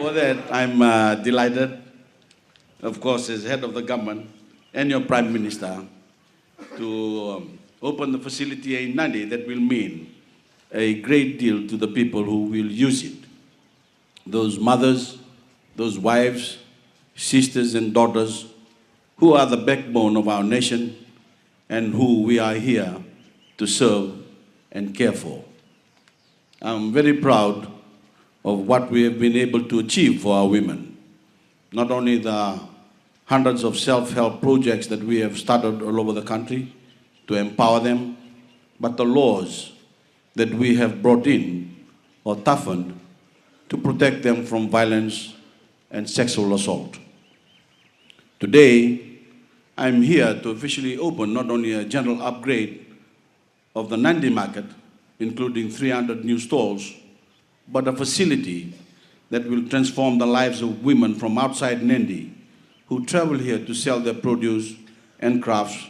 For that, I'm delighted, of course, as head of the government and your Prime Minister, to open the facility in Nadi that will mean a great deal to the people who will use it. Those mothers, those wives, sisters and daughters who are the backbone of our nation and who we are here to serve and care for. I'm very proud of what we have been able to achieve for our women. Not only the hundreds of self-help projects that we have started all over the country to empower them, but the laws that we have brought in or toughened to protect them from violence and sexual assault. Today, I'm here to officially open not only a general upgrade of the Nadi market, including 300 new stalls, but a facility that will transform the lives of women from outside Nadi who travel here to sell their produce and crafts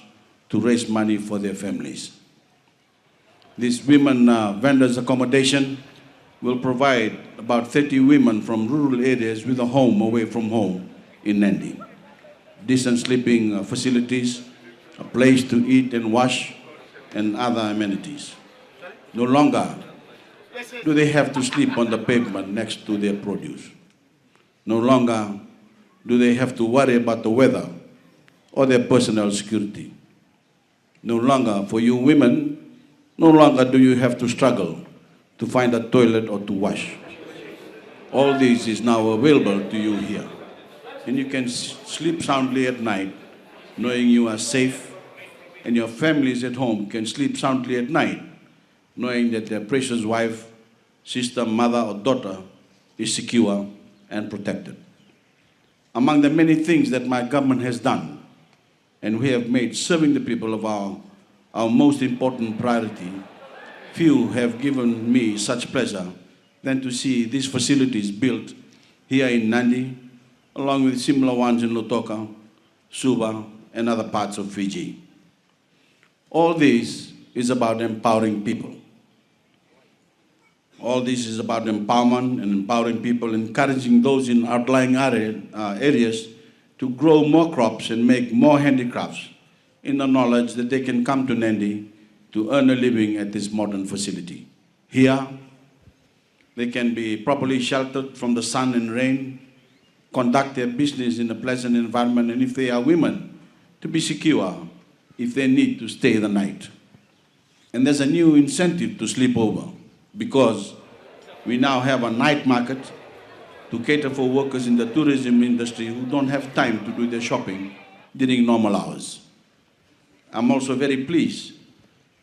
to raise money for their families. This women vendors accommodation will provide about 30 women from rural areas with a home away from home in Nadi. Decent sleeping facilities, a place to eat and wash, and other amenities. No longer do they have to sleep on the pavement next to their produce. No longer do they have to worry about the weather or their personal security. No longer, for you women, no longer do you have to struggle to find a toilet or to wash. All this is now available to you here. And you can sleep soundly at night, knowing you are safe, and your families at home can sleep soundly at night, knowing that their precious wife, sister, mother, or daughter is secure and protected. Among the many things that my government has done, and we have made serving the people of our most important priority, few have given me such pleasure than to see these facilities built here in Nadi, along with similar ones in Lautoka, Suva, and other parts of Fiji. All this is about empowering people. All this is about empowerment and empowering people, encouraging those in outlying areas to grow more crops and make more handicrafts in the knowledge that they can come to Nadi to earn a living at this modern facility. Here, they can be properly sheltered from the sun and rain, conduct their business in a pleasant environment, and if they are women, to be secure if they need to stay the night. And there's a new incentive to sleep over, because we now have a night market to cater for workers in the tourism industry who don't have time to do their shopping during normal hours. I'm also very pleased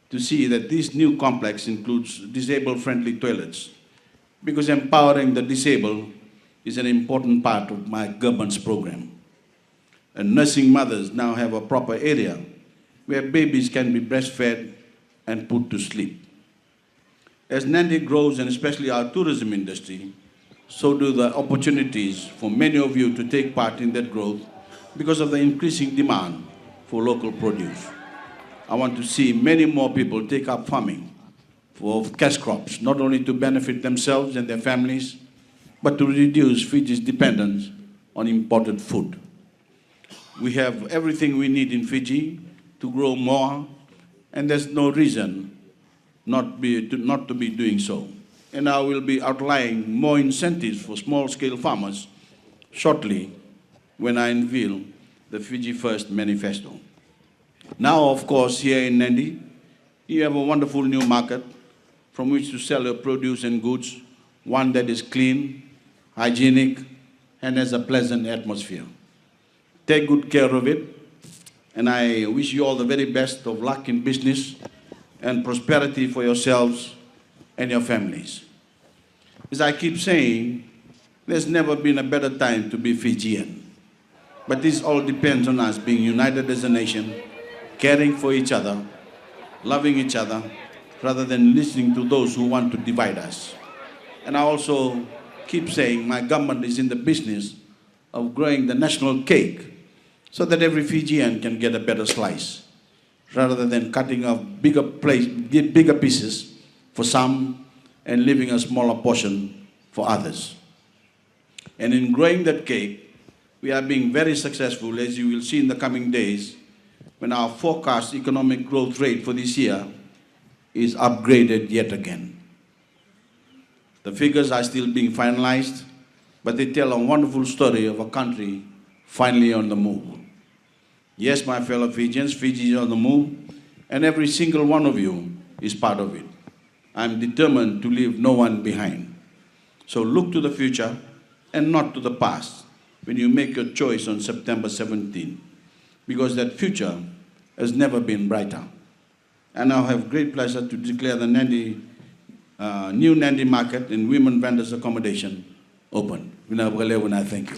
to see that this new complex includes disabled-friendly toilets, because empowering the disabled is an important part of my government's program. And nursing mothers now have a proper area where babies can be breastfed and put to sleep. As Nadi grows, and especially our tourism industry, so do the opportunities for many of you to take part in that growth because of the increasing demand for local produce. I want to see many more people take up farming for cash crops, not only to benefit themselves and their families, but to reduce Fiji's dependence on imported food. We have everything we need in Fiji to grow more, and there's no reason not to be doing so. And I will be outlining more incentives for small-scale farmers shortly when I unveil the Fiji First Manifesto. Now, of course, here in Nadi, you have a wonderful new market from which to sell your produce and goods, one that is clean, hygienic, and has a pleasant atmosphere. Take good care of it, and I wish you all the very best of luck in business and prosperity for yourselves and your families. As I keep saying, there's never been a better time to be Fijian. But this all depends on us being united as a nation, caring for each other, loving each other, rather than listening to those who want to divide us. And I also keep saying my government is in the business of growing the national cake so that every Fijian can get a better slice, rather than cutting off bigger pieces for some and leaving a smaller portion for others. And in growing that cake, we are being very successful, as you will see in the coming days, when our forecast economic growth rate for this year is upgraded yet again. The figures are still being finalized, but they tell a wonderful story of a country finally on the move. Yes, my fellow Fijians, Fiji is on the move, and every single one of you is part of it. I'm determined to leave no one behind. So look to the future and not to the past when you make your choice on September 17, because that future has never been brighter. And I have great pleasure to declare the Nadi, new Nadi market and women vendors accommodation open. I thank you.